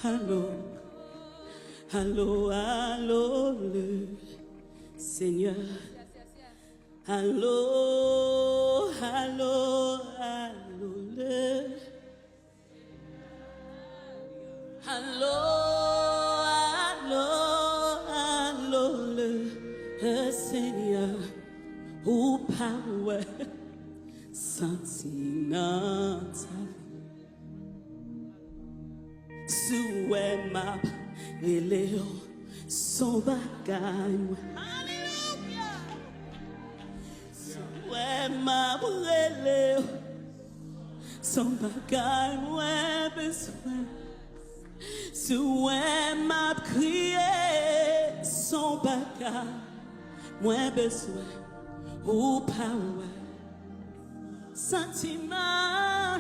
Allô, allô, allô, le Seigneur. Allô, allô, allô, le. Allô, allô, allô, le Seigneur. Ou power, senti dans ta vie. Souhait m'a élève son bagage. Alléluia. Souhait m'a élève son bagage, moi besoin. Souhait m'a crié son bagage, moi besoin. Ou power, sentiment,